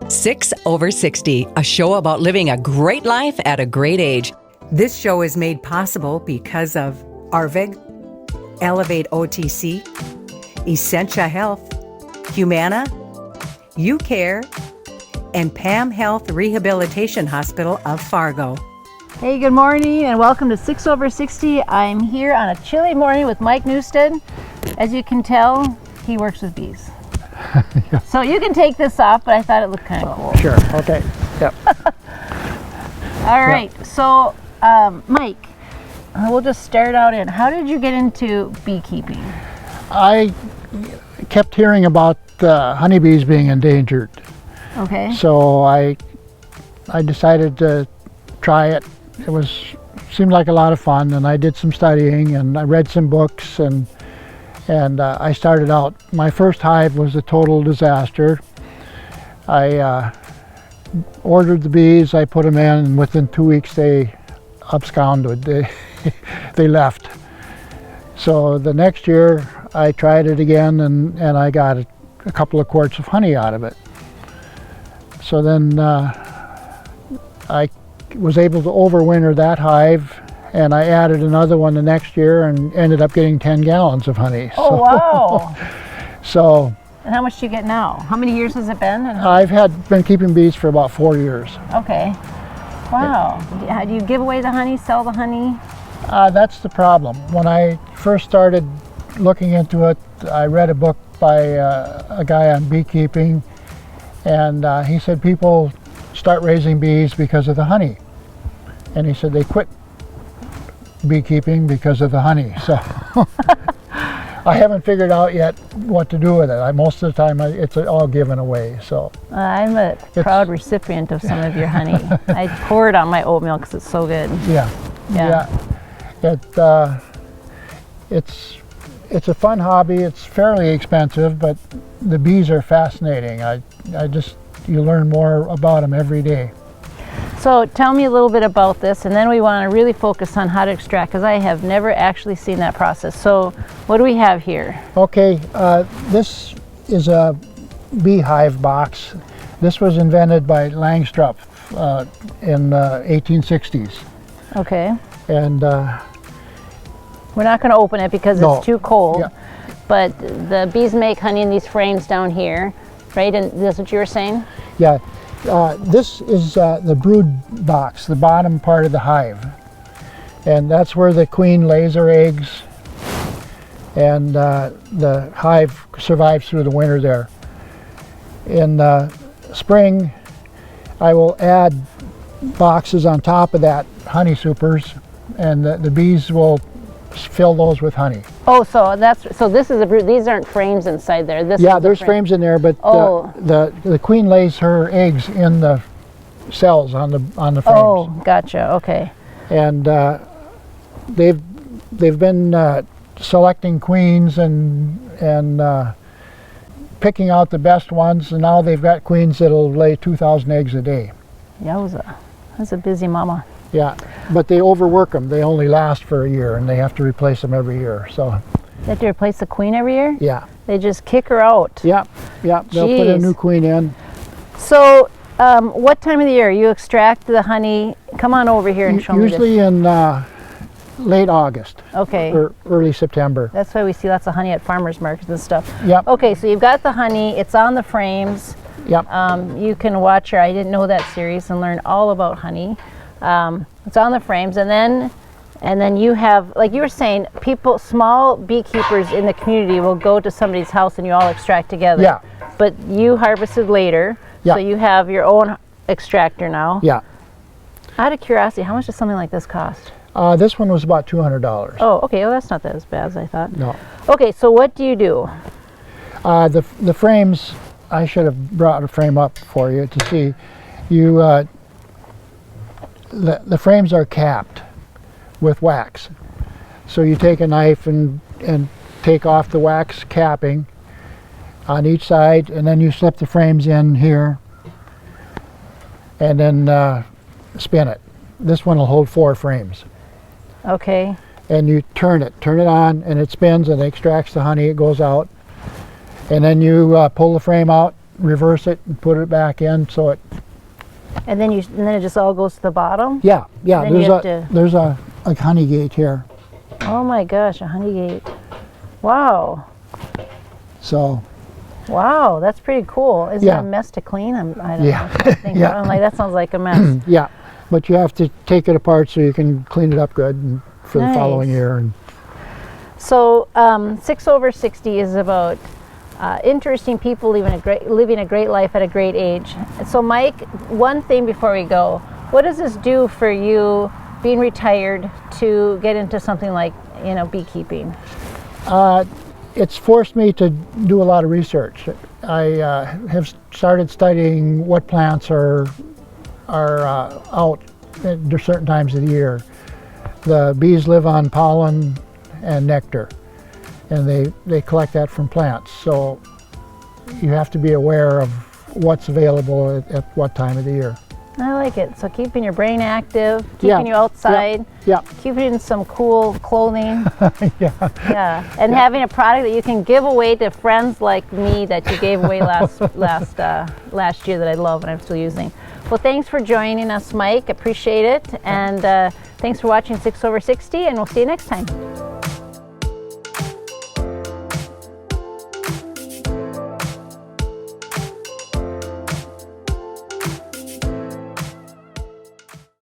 6 over 60, a show about living a great life at a great age. This show is made possible because of Arvig, Elevate OTC, Essentia Health, Humana, UCare, and Pam Health Rehabilitation Hospital of Fargo. Hey, good morning and welcome to 6 over 60. I'm here on a chilly morning with Mike Nustad. As you can tell, he works with bees. Yeah. So you can take this off, but I thought it looked kind of cool. Sure, okay. Yep. All right, so Mike, we'll just start out in, how did you get into beekeeping? I kept hearing about honeybees being endangered. Okay. So I decided to try it. It seemed like a lot of fun, and I did some studying and I read some books, and I started out. My first hive was a total disaster. I ordered the bees, I put them in, and within 2 weeks they absconded. They left. So the next year I tried it again, and I got a couple of quarts of honey out of it. So then I was able to overwinter that hive, and I added another one the next year and ended up getting 10 gallons of honey. Oh, wow. So. And how much do you get now? How many years has it been? I've been keeping bees for about 4 years. Okay. Wow. Do you give away the honey, sell the honey? That's the problem. When I first started looking into it, I read a book by a guy on beekeeping, and he said people start raising bees because of the honey. And he said they quit beekeeping because of the honey. So I haven't figured out yet what to do with it. Most of the time it's all given away. So I'm a proud recipient of some of your honey. I pour it on my oatmeal because it's so good. Yeah. It's a fun hobby. It's fairly expensive, but the bees are fascinating. You learn more about them every day. So tell me a little bit about this, and then we want to really focus on how to extract, because I have never actually seen that process. So what do we have here? Okay, this is a beehive box. This was invented by Langstroth in 1860s. Okay. And we're not going to open it because it's too cold. Yeah. But the bees make honey in these frames down here, right? And that's what you were saying? Yeah. This is the brood box, the bottom part of the hive. And that's where the queen lays her eggs, and the hive survives through the winter there. In spring, I will add boxes on top of that, honey supers, and the bees will fill those with honey. Oh, so this is a brood. These aren't frames inside there. There's frames in there, but the queen lays her eggs in the cells on the frames. Oh, gotcha. Okay. And they've been selecting queens and picking out the best ones, and now they've got queens that'll lay 2,000 eggs a day. Yowza. That's a busy mama. Yeah, but they overwork them. They only last for a year, and they have to replace them every year. So. They have to replace the queen every year? Yeah. They just kick her out. Yeah. They'll put a new queen in. So, what time of the year you extract the honey? Come on over here and show me this. Usually in late August. Okay. Or early September. That's why we see lots of honey at farmers markets and stuff. Yep. Okay, so you've got the honey. It's on the frames. Yep. You can watch I Didn't Know That series and learn all about honey. It's on the frames, and then you have, like you were saying, small beekeepers in the community will go to somebody's house and you all extract together. Yeah. But you harvested later, so you have your own extractor now. Yeah. Out of curiosity, how much does something like this cost? This one was about $200. Oh, okay. Well, that's not as bad as I thought. No. Okay, so what do you do? The frames, I should have brought a frame up for you to see. The frames are capped with wax. So you take a knife and take off the wax capping on each side, and then you slip the frames in here and then spin it. This one will hold 4 frames. Okay. And you turn it on, and it spins and it extracts the honey. It goes out, and then you pull the frame out reverse it and put it back in, so it. And then it just all goes to the bottom? Yeah, yeah. Then you have to- There's a honey gate here. Oh my gosh, a honey gate. Wow. So. Wow, that's pretty cool. Is it Yeah. a mess to clean? I don't Yeah. know. I think Yeah. I'm like, that sounds like a mess. Yeah, but you have to take it apart so you can clean it up good and for the following Nice. year. And So 6 over 60 is about interesting people living a great life at a great age. So Mike, one thing before we go, what does this do for you being retired to get into something like, beekeeping? it's forced me to do a lot of research. I have started studying what plants are out at certain times of the year. The bees live on pollen and nectar, and they collect that from plants. So you have to be aware of what's available at what time of the year. I like it. So keeping your brain active, keeping Yeah. you outside, Yeah, keeping in some cool clothing. yeah. Yeah, and having a product that you can give away to friends like me that you gave away last year that I love and I'm still using. Well, thanks for joining us, Mike. Appreciate it. And thanks for watching 6 over 60, and we'll see you next time.